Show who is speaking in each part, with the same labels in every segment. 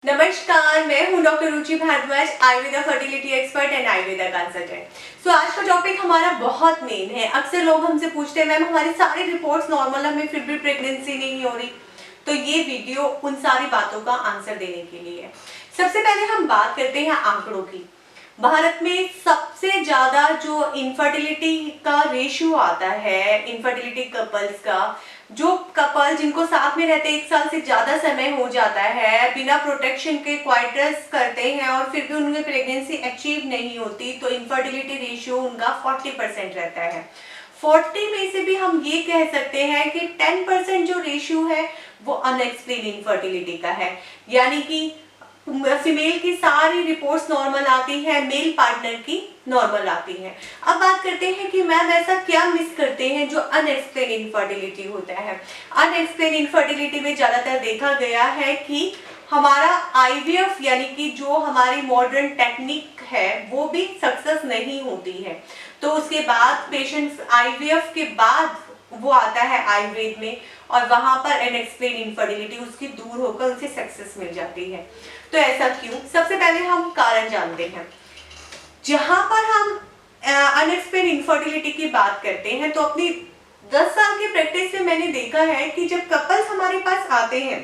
Speaker 1: नमस्कार, मैं हूं doctor Ruchi Bhardwaj, Ayurveda fertility expert and Ayurveda consultant. आज का टॉपिक हमारा बहुत मेन है। अक्सर लोग हमसे पूछते हैं मैम हमारी सारी रिपोर्ट्स नॉर्मल, हमें फिर भी प्रेगनेंसी नहीं हो रही। तो ये वीडियो उन सारी बातों का आंसर देने के लिए है। सबसे पहले हम बात करते हैं आंकड़ों की। भारत में सबसे ज्यादा जो इनफर्टिलिटी का रेशियो आता है, इनफर्टिलिटी कपल्स का, जो कपल जिनको साथ में रहते 1 साल से ज्यादा समय हो जाता है, बिना प्रोटेक्शन के क्वाइटस करते हैं और फिर भी उनकी प्रेगनेंसी अचीव नहीं होती, तो इनफर्टिलिटी रेशियो उनका 40% रहता है। 40 में से भी हम ये कह सकते हैं कि 10% जो रेशियो है वो अनएक्सप्लेन इनफर्टिलिटी का है, यानी कि फीमेल की सारी रिपोर्ट्स नॉर्मल आती है, मेल पार्टनर की नॉर्मल आती है। अब बात करते हैं कि मैम ऐसा क्या मिस करते हैं जो अनएक्सप्लेन इनफर्टिलिटी होता है। अनएक्सप्लेन इनफर्टिलिटी में ज्यादातर देखा गया है कि हमारा आईवीएफ यानी कि जो हमारी मॉडर्न टेक्निक है वो भी सक्सेस नहीं होती है। तो उसके बाद पेशेंट आईवीएफ के बाद वो आता है आयुर्वेद में और वहां पर अनएक्सप्लेन इनफर्टिलिटी उसकी दूर होकर उसे सक्सेस मिल जाती है। तो ऐसा क्यों? सबसे पहले हम कारण जानते हैं। जहां पर हम अनएक्सप्लेन इनफर्टिलिटी की बात करते हैं तो अपनी 10 साल की प्रैक्टिस में मैंने देखा है कि जब कपल्स हमारे पास आते हैं,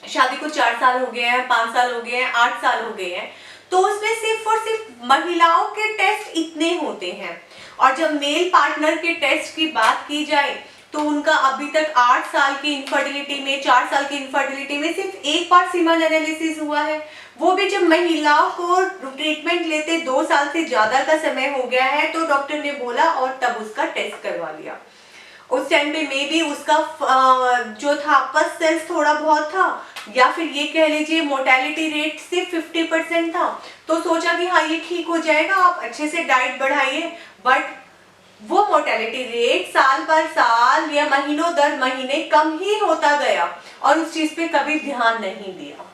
Speaker 1: शादी को 4 साल हो गए हैं, 5 साल हो गए हैं, 8 साल हो गए हैं, तो उसमें सिर्फ और सिर्फ महिलाओं के टेस्ट इतने होते हैं और जब मेल पार्टनर के टेस्ट की बात की जाए तो उनका अभी तक 8 साल की इनफर्टिलिटी में, 4 साल की इनफर्टिलिटी में सिर्फ एक बार सीमन एनालिसिस हुआ है, वो भी जब महिलाओं को ट्रीटमेंट लेते 2 साल से ज्यादा का समय हो गया है तो डॉक्टर ने बोला और तब उसका टेस्ट करवा लिया। उस टाइम पे मे बी उसका जो था पस सेल्स थोड़ा बहुत था या फिर ये कह लीजिए मोर्टेलिटी रेट सिर्फ 50% था, तो सोचा कि हाँ ये ठीक हो जाएगा, आप अच्छे से डाइट बढ़ाइए। बट वो मोर्टेलिटी रेट साल पर साल या महीनों दर महीने कम ही होता गया और उस चीज पे कभी ध्यान नहीं दिया।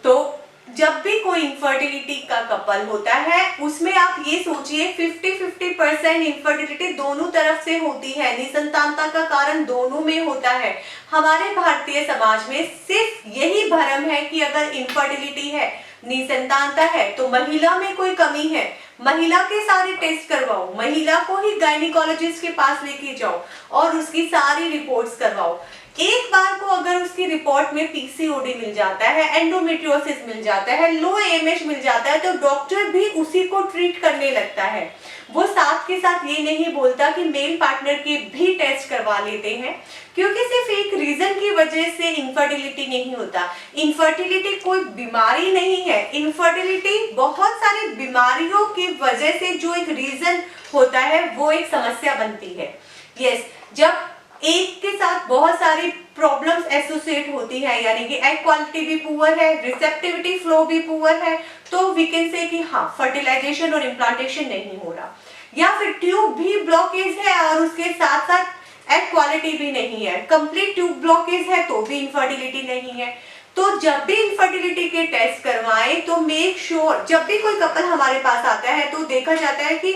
Speaker 1: तो जब भी कोई इनफर्टिलिटी का कपल होता है उसमें आप ये सोचिए 50-50% इनफर्टिलिटी दोनों तरफ से होती है, निसंतानता का कारण दोनों में होता है। हमारे भारतीय समाज में सिर्फ यही भ्रम है कि अगर इनफर्टिलिटी है, निसंतानता है तो महिला में कोई कमी है, महिला के सारे टेस्ट करवाओ, महिला को ही गायनिकोलॉजिस्ट के पास लेके जाओ और उसकी सारी रिपोर्ट्स करवाओ। एक बार को अगर उसकी रिपोर्ट में पीसीओडी मिल जाता है, एंडोमेट्रियोसिस मिल जाता है, लो एएमएच मिल जाता है, तो डॉक्टर भी उसी को ट्रीट करने लगता है। वो साथ के साथ ये नहीं बोलता कि मेल पार्टनर के भी टेस्ट करवा लेते हैं, क्योंकि सिर्फ एक रीजन की वजह से इनफर्टिलिटी नहीं होता। इनफर्टिलिटी कोई बीमारी नहीं है, इनफर्टिलिटी बहुत सारी बीमारियों की वजह से जो एक रीजन होता है वो एक समस्या बनती है। यस, जब एक के साथ बहुत सारी प्रॉब्लम्स एसोसिएट होती है, यानी कि एग क्वालिटी भी पुअर है, रिसेप्टिविटी फ्लो भी पुअर है, तो वी कैन से कि हाँ फर्टिलाइजेशन और इम्प्लांटेशन नहीं हो रहा, या फिर ट्यूब भी ब्लॉकेज है और उसके साथ साथ एग क्वालिटी भी नहीं है, कंप्लीट ट्यूब ब्लॉकेज है तो भी इनफर्टिलिटी नहीं है। तो जब भी इनफर्टिलिटी के टेस्ट करवाएं तो मेक श्योर जब भी कोई कपल हमारे पास आता है तो देखा जाता है कि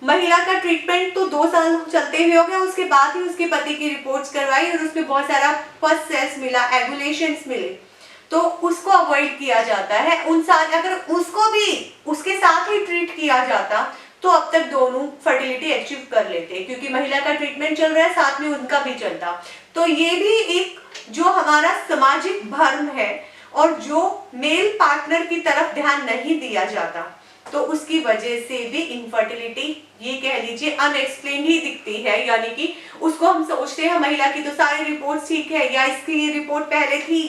Speaker 1: महिला का ट्रीटमेंट तो 2 साल चलते हुए हो गया, उसके बाद ही उसके पति की रिपोर्ट्स करवाई और उसमें बहुत सारा पस सेल्स मिला, एगुलेशंस मिले, तो उसको अवॉइड किया जाता है। उन सारे अगर उसको भी उसके साथ ही ट्रीट किया जाता तो अब तक दोनों फर्टिलिटी अचीव कर लेते, क्योंकि महिला का ट्रीटमेंट चल रहा है साथ में उनका भी चलता। तो ये भी एक जो हमारा सामाजिक भ्रम है और जो मेल पार्टनर की तरफ ध्यान नहीं दिया जाता, तो उसकी वजह से भी इनफर्टिलिटी ये कह लीजिए अनएक्सप्लेन ही दिखती है, यानी कि उसको हम सोचते हैं महिला की तो सारी रिपोर्ट ठीक है, या इसकी ये रिपोर्ट पहले थी,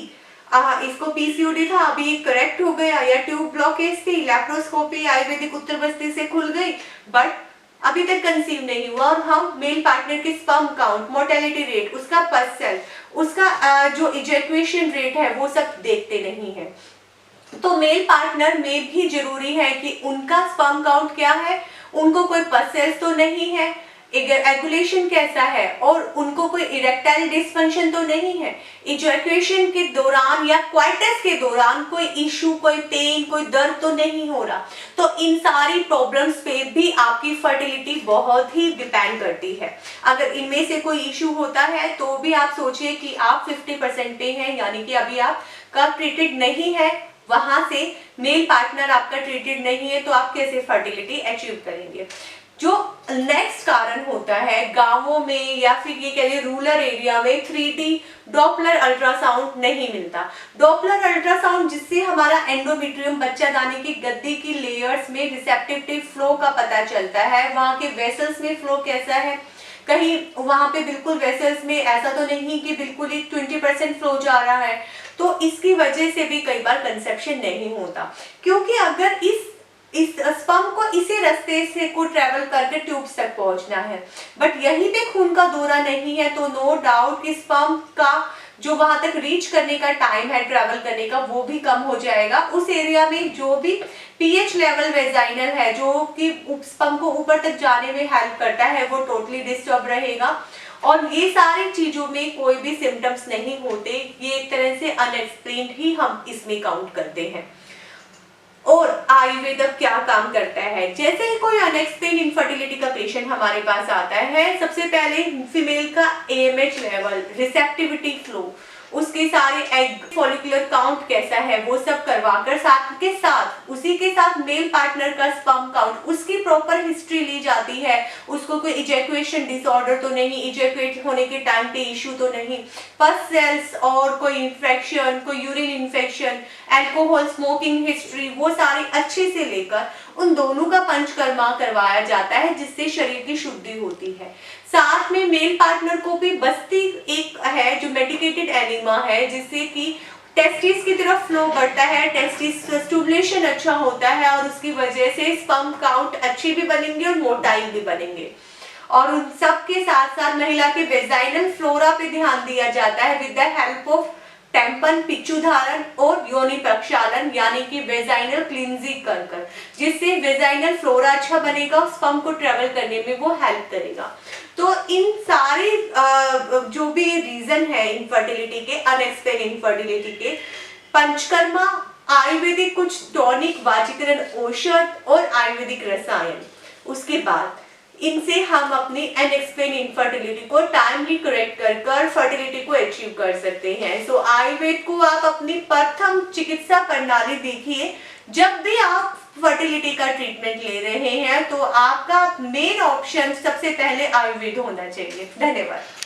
Speaker 1: इसको पीसीओडी था अभी करेक्ट हो गया, या ट्यूब ब्लॉकेज थी, लैप्रोस्कोपी आयुर्वेदिक उत्तर बस्ती से खुल गई, बट अभी तक कंसीव नहीं हुआ और हम मेल पार्टनर के स्पर्म काउंट, मोर्टेलिटी रेट, उसका पस सेल, उसका जो इजैकुएशन रेट है वो सब देखते नहीं है। तो मेल पार्टनर में भी जरूरी है कि उनका स्पर्म काउंट क्या है, उनको कोई पस सेल्स तो नहीं है, एगुलेशन कैसा है और उनको कोई इरेक्टाइल डिसफंक्शन तो नहीं है, इजैकुएशन के दौरान या क्वाइटस के दौरान कोई इशू, कोई पेन, कोई दर्द तो नहीं हो रहा। तो इन सारी प्रॉब्लम्स पे भी आपकी फर्टिलिटी बहुत ही डिपेंड करती है। अगर इनमें से कोई इशू होता है तो भी आप सोचिए कि आप 50% पे हैं, यानी कि अभी आप का ट्रीटेड नहीं है, वहां से मेल पार्टनर आपका ट्रीटेड नहीं है, तो आप कैसे फर्टिलिटी अचीव करेंगे। जो नेक्स्ट कारण होता है गांवों में या फिर ये कह लिए रूरल एरिया में 3D डॉपलर अल्ट्रासाउंड नहीं मिलता। डॉपलर अल्ट्रासाउंड जिससे हमारा एंडोमेट्रियम बच्चा दाने की गद्दी की लेयर्स में रिसेप्टिव फ्लो का पता चलता है, वहां के वेसल्स में फ्लो कैसा है, कहीं वहां पे बिल्कुल वेसल्स में ऐसा तो नहीं कि बिल्कुल ही 20% फ्लो जा रहा है, तो इसकी वजह से भी कई बार कंसेप्शन नहीं होता। क्योंकि अगर इस स्पर्म को इसी रास्ते से को ट्रेवल करके ट्यूब्स तक पहुंचना है, बट यहीं पे खून का दौरा नहीं है, तो नो डाउट कि स्पर्म का जो वहां तक रीच करने का टाइम है ट्रेवल करने का वो भी कम हो जाएगा। उस एरिया में जो भी पीएच लेवल वेजाइनल है जो कि स्पर्म को ऊपर तक जाने में हेल्प करता है वो टोटली डिस्टर्ब रहेगा। और ये सारी चीजों में कोई भी सिम्टम्स नहीं होते, ये एक तरह से अनएक्सप्लेन्ड ही हम इसमें काउंट करते हैं। और आयुर्वेद क्या काम करता है, जैसे ही कोई अनएक्सप्लेन इनफर्टिलिटी का पेशेंट हमारे पास आता है, सबसे पहले फीमेल का AMH लेवल, रिसेप्टिविटी फ्लो, उसके सारे एग फॉलिकुलर काउंट कैसा है वो सब करवाकर साथ उसी के साथ मेल पार्टनर का स्पर्म काउंट, उसकी प्रॉपर हिस्ट्री ली जाती है। उसको कोई इजैकुएशन डिसऑर्डर तो नहीं, इजैकुएट होने के टाइम पे इश्यू तो नहीं, पस सेल्स और कोई इन्फेक्शन, कोई urine infection, alcohol smoking history, वो सारी अच्छे से लेकर उन दोनों का पंचकर्मा करवाया जाता है, जिससे शरीर की शुद्धि होती है। साथ में मेल पार्टनर को भी बस्ती एक है जो मेडिकेटेड एनिमा है, जिससे कि टेस्टिस की तरफ फ्लो बढ़ता है, टेस्टिस स्टिमुलेशन अच्छा होता है और उसकी वजह से स्पर्म काउंट अच्छे भी बनेंगे और मोटाइल भी बनेंगे। और उन सब के साथ साथ महिला के वेजाइनल फ्लोरा पे ध्यान दिया जाता है with the help of tampon, पिच्चुधारण और योनि प्रक्षालन, यानी कि वेजाइनल क्लींजिंग कर जिससे वेजाइनल फ्लोरा अच्छा बनेगा, स्पर्म को ट्रेवल करने में वो हेल्प करेगा। तो इन सारे जो भी रीजन है इनफर्टिलिटी के, अनएक्सप्लेन इनफर्टिलिटी के, पंचकर्मा, आयुर्वेदिक कुछ टॉनिक, वाजीकरण औषध और आयुर्वेदिक रसायन, उसके बाद इनसे हम अपनी अनएक्सप्लेन इनफर्टिलिटी को टाइमली करेक्ट कर फर्टिलिटी को अचीव कर सकते हैं। सो आयुर्वेद को आप अपनी प्रथम चिकित्सा प्रणाली देखिए। जब भी आप फर्टिलिटी का ट्रीटमेंट ले रहे हैं तो आपका मेन ऑप्शन सबसे पहले आयुर्वेद होना चाहिए। धन्यवाद।